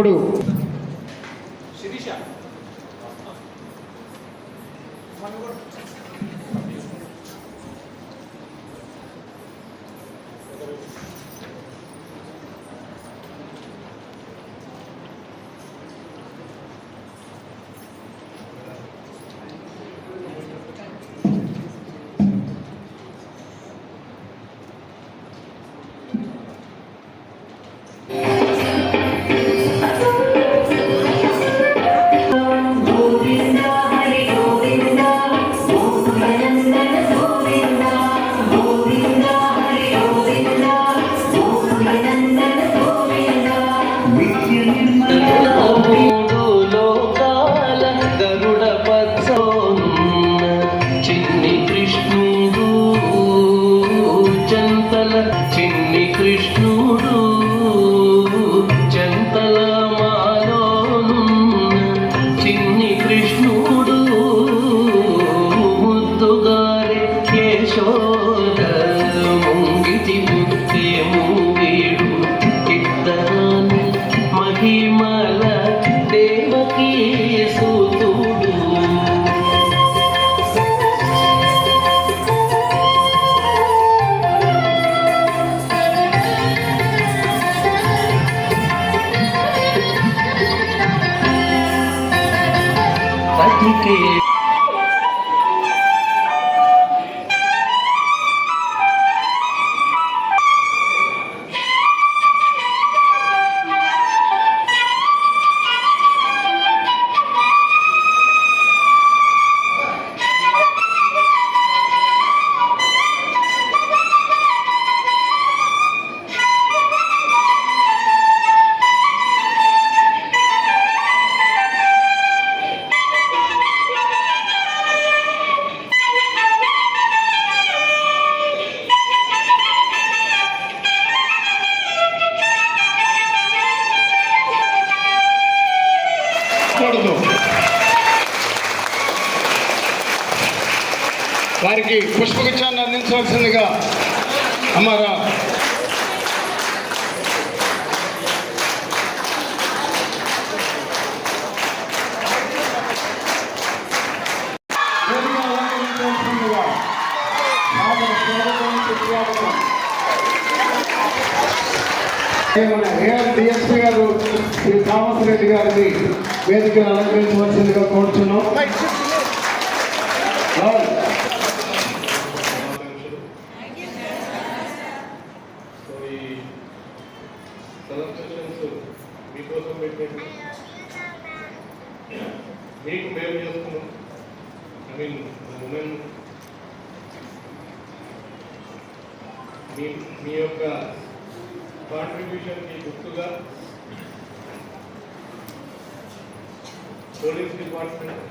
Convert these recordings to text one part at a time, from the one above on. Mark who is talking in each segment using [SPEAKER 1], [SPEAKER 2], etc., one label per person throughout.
[SPEAKER 1] ఇప్పుడు వారికి పుష్పగుచ్చాన్ని అందించవలసిందిగా అమ్మారా డిఎస్పీ గారు శ్రీ థామస్ రెడ్డి గారిని వేదికను అలంకరించవలసిందిగా కోరుచున్నాం.
[SPEAKER 2] మీకోసం పెట్టండి, మీకు మేలు చేస్తున్నాం. ఐ మీన్ ఉమెన్ మీ యొక్క కాంట్రిబ్యూషన్కి గుర్తుగా పోలీస్ డిపార్ట్మెంట్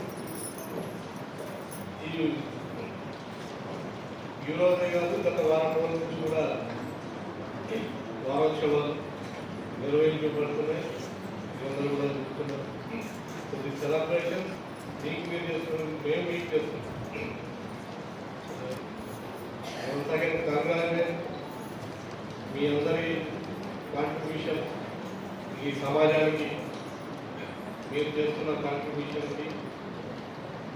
[SPEAKER 2] ఈ రోజే కాదు గత వారం రోజుల నుంచి కూడా వారోత్సవాలు నిర్వహించబడుతున్నాయి. అందరూ కూడా చూస్తున్నారు. సో ది సెలబ్రేషన్ మీకు మీరు చేస్తున్నాం, మేము మీకు చేస్తున్నాం. సెకండ్ కాగానే మీ అందరి కాంట్రిబ్యూషన్ ఈ సమాజానికి మీరు చేస్తున్న కాంట్రిబ్యూషన్కి,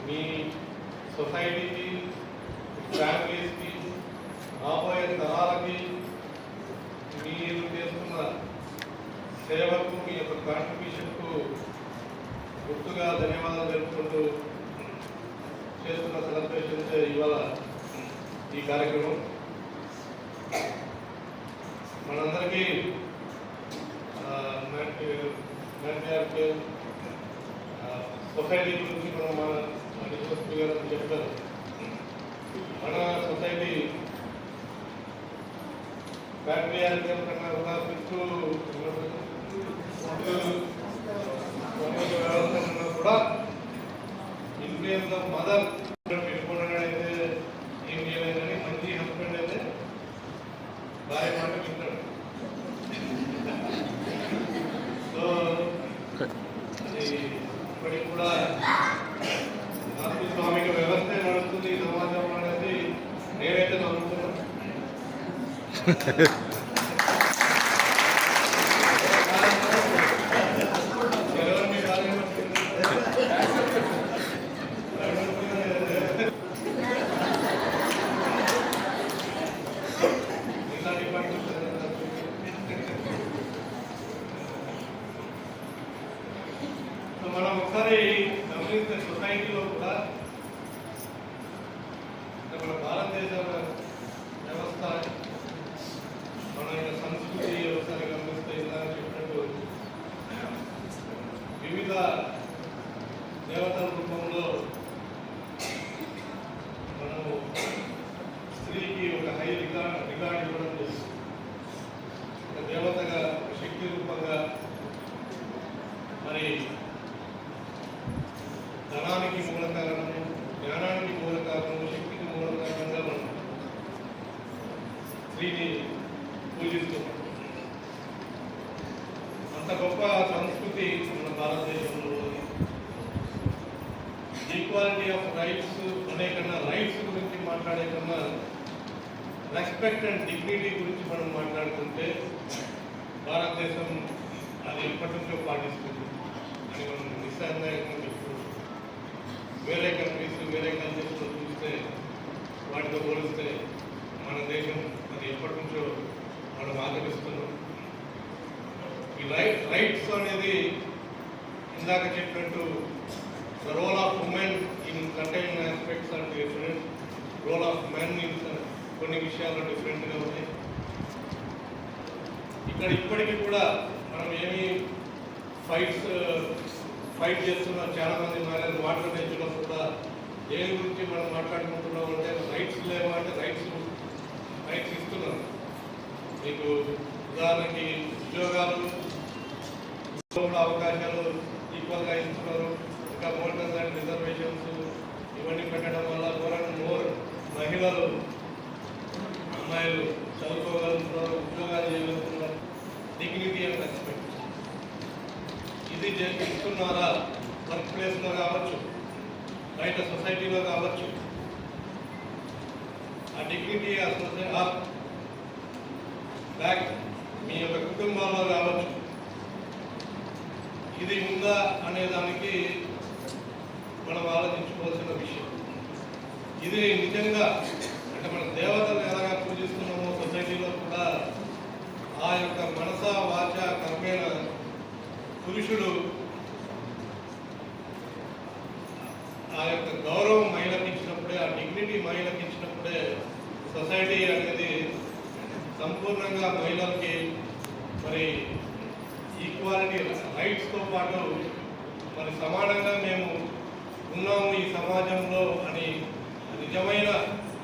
[SPEAKER 2] మీ సొసైటీకి, ఫ్యామిలీస్కి, రాబోయే తరాలకి మీరు చేస్తున్న సేవకు, మీ యొక్క కాంట్రిబ్యూషన్కు గుర్తుగా ధన్యవాదాలు తెలుపుకుంటూ చేస్తున్న సెలబ్రేషన్స్ ఇవాళ ఈ కార్యక్రమం. మనందరికీ సొసైటీ గురించి మన డిఎస్పీ గారు చెప్పారు. మన సొసైటీ ఫ్యామిలీ ఆరోగ్యం కన్నా కూడా వ్యవస్థ కన్నా కూడా ఇన్ఫ్లుయెన్స్ ఆఫ్ మదర్ పెట్టుకున్నాడు. అయితే ఏం చేయలేదు కానీ మంచి హస్బెండ్ అయితే భార్య మాట వింటాడు. సో ఇప్పటికి కూడా స్వామిక వ్యవస్థ నడుస్తుంది ఈ సమాజంలో అనేది నేనైతే నమ్ముతున్నాను. రికార్డు ఇవ్వడం చేస్తుంది. ఒక దేవతగా, ఒక శక్తి రూపంగా, మరి ధనానికి మూల కారణము, జ్ఞానానికి మూల కారణము, శక్తికి మూల కారణంగా మనం స్త్రీని పూజిస్తున్నాం. అంత గొప్ప సంస్కృతి మన భారతదేశంలో ఉంది. ఈక్వాలిటీ ఆఫ్ రైట్స్ అనే కన్నా రైట్స్ గురించి మాట్లాడే కన్నా రెస్పెక్ట్ అండ్ డిగ్నిటీ గురించి మనం మాట్లాడుతుంటే భారతదేశం అది ఎప్పటి నుంచో పాటిస్తుంది అని మనం నిస్సందేహంగా చెప్తున్నాం. వేరే కంట్రీస్, వేరే కల్చర్స్లో చూస్తే వాటితో పోలిస్తే మన దేశం అది ఎప్పటి నుంచో మనం ఆచరిస్తున్నాం. ఈ రైట్స్ అనేది ఇందాక చెప్పినట్టు the role of women in certain aspects are different, role of men in కొన్ని విషయాల్లో డిఫరెంట్గా ఉన్నాయి. ఇక్కడ ఇప్పటికీ కూడా మనం ఏమి ఫైట్ చేస్తున్నాం. చాలామంది మ్యారేజ్ వాటర్ నేర్చులో కూడా దేని గురించి మనం మాట్లాడుకుంటున్నాం అంటే రైట్స్ లేవు అంటే రైట్స్ ఇస్తున్నాం. మీకు ఉదాహరణకి ఉద్యోగాలు అవకాశాలు ఈక్వల్గా ఇస్తున్నారు. ఇంకా మోటర్స్ అండ్ రిజర్వేషన్స్ ఇవన్నీ పెట్టడం వల్ల మోర్ మహిళలు, అమ్మాయిలు చదువుకోగలుగుతున్నారు, ఉద్యోగాలు చేయగలుగుతున్నారు. డిగ్నిటీ అండ్ రెస్పెక్ట్ ఇది ఇస్తున్నారా? వర్క్ ప్లేస్లో కావచ్చు, బయట సొసైటీలో కావచ్చు. ఆ డిగ్నిటీ బ్యాక్ మీ యొక్క కుటుంబాల్లో కావచ్చు. ఇది ఉందా అనే దానికి మనం ఆలోచించుకోవాల్సిన విషయం. ఇది నిజంగా అంటే మన దేవతలు ఎలాగా పూజిస్తున్నామో సొసైటీలో కూడా ఆ యొక్క మనస వాచ కర్మేణ పురుషుడు ఆ యొక్క గౌరవం మహిళకి ఇచ్చినప్పుడే, ఆ డిగ్నిటీ మహిళకి ఇచ్చినప్పుడే సొసైటీ అనేది సంపూర్ణంగా మహిళలకి మరి ఈక్వాలిటీ రైట్స్తో పాటు మరి సమానంగా మేము ఉన్నాము ఈ సమాజంలో అని నిజమైన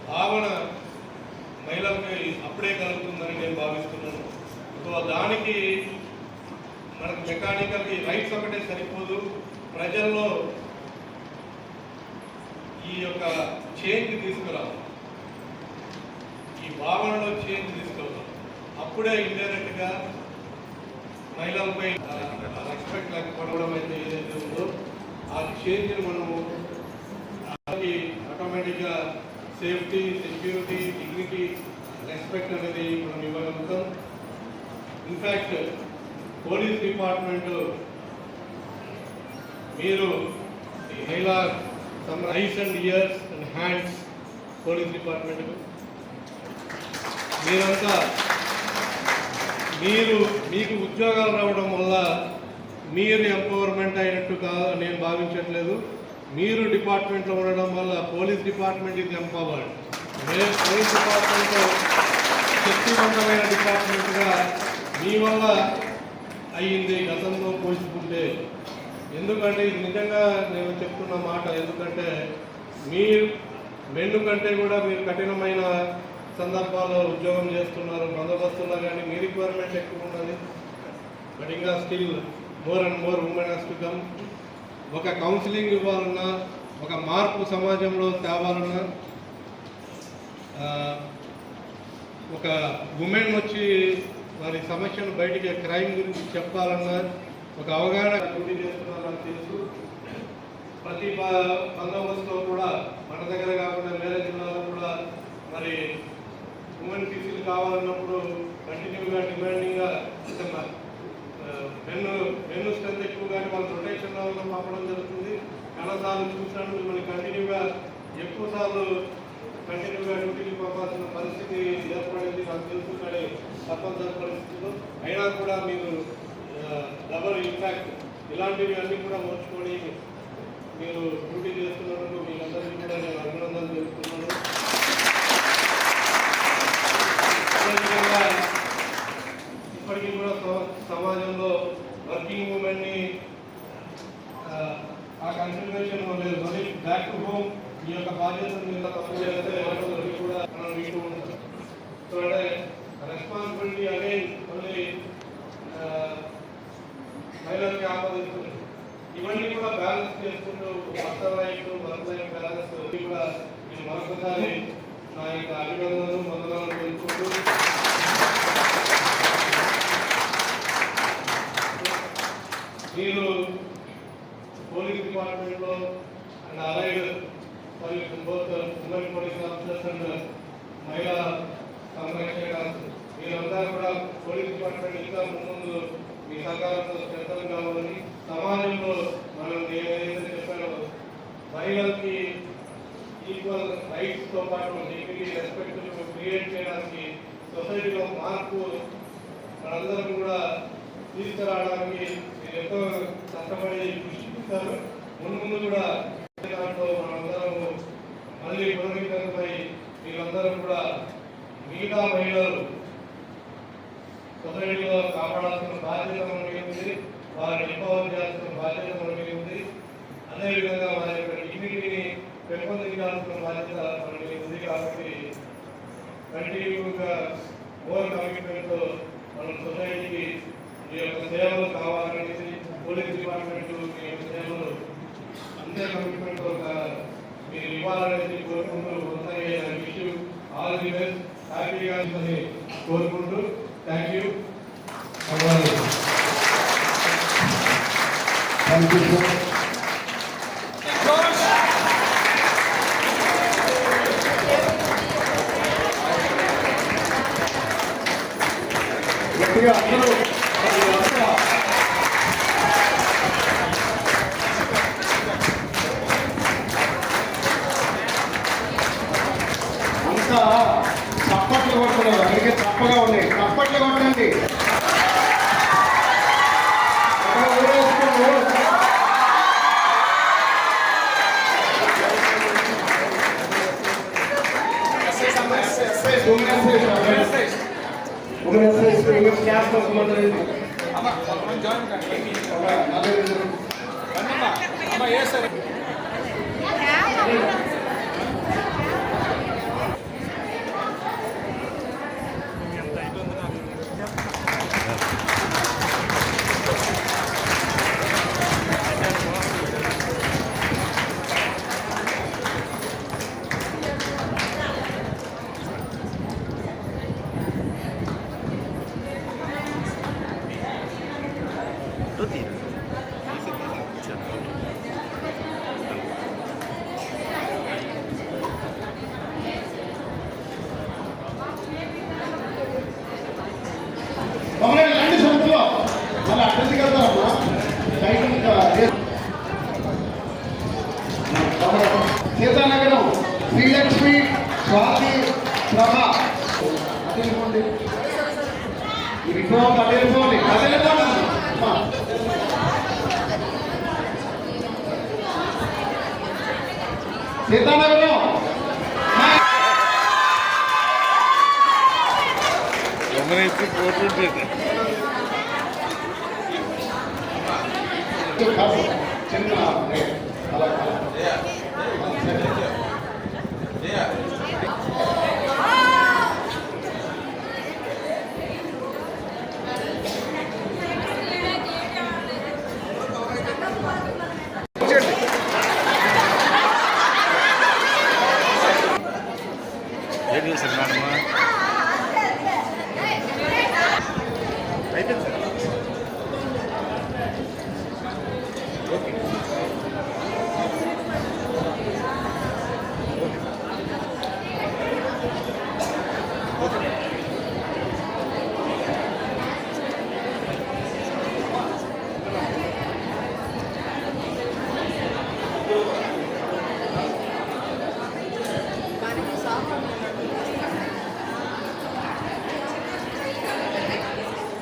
[SPEAKER 2] భావన మహిళలకి అప్పుడే కలుగుతుందని నేను భావిస్తున్నాను. సో దానికి మనకు మెకానికల్ రైట్స్ ఒకటే సరిపోదు, ప్రజల్లో ఈ యొక్క చేంజ్ తీసుకురావాలి, ఈ భావనలో చేంజ్ తీసుకురావాలి. అప్పుడే ఇండైరెక్ట్గా మహిళలపై రెస్పెక్ట్ లేకపోవడం అయితే ఏదైతే ఉందో ఆ చేంజ్ని మనము ఆటోమేటిక్గా సేఫ్టీ, సెక్యూరిటీ, డిగ్నిటీ, రెస్పెక్ట్ అనేది మనం ఇవ్వగలుగుతాం. ఇన్ఫ్యాక్ట్ పోలీస్ డిపార్ట్మెంట్ మీరు మహిళా ice and years and hands police department మీరంతా మీకు ఉద్యోగాలు రావడం వల్ల మీరు ఎంపవర్మెంట్ అయినట్టు నేను భావించట్లేదు. మీరు డిపార్ట్మెంట్లో ఉండడం వల్ల పోలీస్ డిపార్ట్మెంట్ ఇది ఎంపవర్డ్. పోలీస్ డిపార్ట్మెంట్ శక్తివంతమైన డిపార్ట్మెంట్గా మీ వల్ల అయ్యింది గతంలో పోల్చుకుంటే. ఎందుకంటే ఇది నిజంగా నేను చెప్తున్న మాట. ఎందుకంటే మీరు మెన్ను కంటే కూడా మీరు కఠినమైన సందర్భాల్లో ఉద్యోగం చేస్తున్నారు. బందోబస్తుల్లో కానీ మీ రిక్వైర్మెంట్ ఎక్కువ ఉన్నది. బట్ ఇంకా still more and more women has to come. ఒక కౌన్సిలింగ్ ఇవ్వాలన్నా, ఒక మార్పు సమాజంలో తేవాలన్నా, ఒక ఉమెన్ వచ్చి వారి సమస్యను బయటికి క్రైమ్ గురించి చెప్పాలన్నా ఒక అవగాహన డ్యూటీ చేస్తున్నారని తెలుసు. ప్రతి బందోబస్తులో కూడా మన దగ్గర కాకుండా వేరే జిల్లాలో కూడా మరి ఉమెన్ టీసీలు కావాలన్నప్పుడు కంటిన్యూగా డిమాండింగ్గా పెన్ను స్ట్రెంత్ ఎక్కువ కానీ వాళ్ళు రొటేషన్ రావడం పంపడం జరుగుతుంది. చాలాసార్లు చూసినట్టు మిమ్మల్ని కంటిన్యూగా ఎక్కువసార్లు కంటిన్యూగా డ్యూటీకి పంపాల్సిన పరిస్థితి ఏర్పడింది నాకు తెలుసు. కానీ తప్పనిసరి పరిస్థితుల్లో అయినా కూడా మీరు డబల్ ఇంపాక్ట్ ఇలాంటివి అన్నీ కూడా మర్చుకొని మీరు డ్యూటీ చేస్తున్నందుకు మీకందరికీ కూడా నేను అభినందనలు తెలుపుతున్నాను. అదేవిధంగా ఇప్పటికీ కూడా సమాజంలో వర్కింగ్ ఉమెన్ని ఆ కన్సిడరేషన్ లేదు. మళ్ళీ బ్యాక్ టు హోమ్ ఈ యొక్క బాధ్యతను మీద తప్పు చేస్తే కూడా మనం వింటూ ఉంటాం. సో అంటే రెస్పాన్సిబిలిటీ అనేది మళ్ళీ మహిళలకి ఆపాదిస్తుంది. ఇవన్నీ కూడా బ్యాలెన్స్ చేసుకుంటూ వర్క్ లైఫ్ బ్యాలెన్స్ కూడా నేను మరొకసారి నా యొక్క అభినందనలు వందనాలు తెలుసుకుంటూ మీరు పోలీస్ డిపార్ట్మెంట్లో and allied police both women police officers and మహిళా సంరక్షణ మీరంతా కూడా పోలీస్ డిపార్ట్మెంట్ ఇంకా ముందు మీ సహకారంతో శ్రద్ధలు కావాలని సమాజంలో మనం ఏదైతే చెప్పారో మహిళలకి ఈక్వల్ రైట్స్తో పాటు డిగ్నిటీ రెస్పెక్ట్ క్రియేట్ చేయడానికి సొసైటీలో మార్పు మనందరం కూడా తీసుకురావడానికి మీరు ఎంతో కష్టపడి కృషి చేస్తారు. ముందు కూడా దాంట్లో మనందరం మళ్ళీ పునరుద్ధరణపై మీరందరూ కూడా మిగతా మహిళలు సొసైటీలో కాపాడాల్సిన బాధ్యత మన మీద ఉంది, వారిని ఎంపవర్ చేయాల్సిన బాధ్యత మన మీద ఉంది. అదేవిధంగా వారి యొక్క డిగ్నిటీని పెంపొందించాల్సిన బాధ్యత మన మీద ఉంది. కాబట్టి కంటిన్యూగా మోర్ కమిట్మెంట్తో మనం సొసైటీకి మీ యొక్క సేవలు కావాలనేసి పోలీస్ డిపార్ట్మెంట్ మీ యొక్క సేవలు అంతే కమిట్మెంట్తో మీరు ఇవ్వాలనేసి కోరుకుంటూ విష్ ఆల్ ది బెస్ట్, హ్యాపీగా అని కోరుకుంటూ thank you.
[SPEAKER 1] Thank you sir. గట్టిగా అందరూ అంతా చప్పట్లు కొడుతున్నారు. అందుకే తప్పగా ఉన్నాయి. చప్పట్లు కొట్టండి. రండి సొంతలో మళ్ళీ అడ్రస్కి వెళ్తారమ్మా. సీతానగరం శ్రీలక్ష్మి స్వాతి ప్రభ అదేనుకోండి. అదేనుకోండి అదేనుకోండి. సీతానగరం చిన్న అలా
[SPEAKER 3] ఏం చేశారు మేడమ్?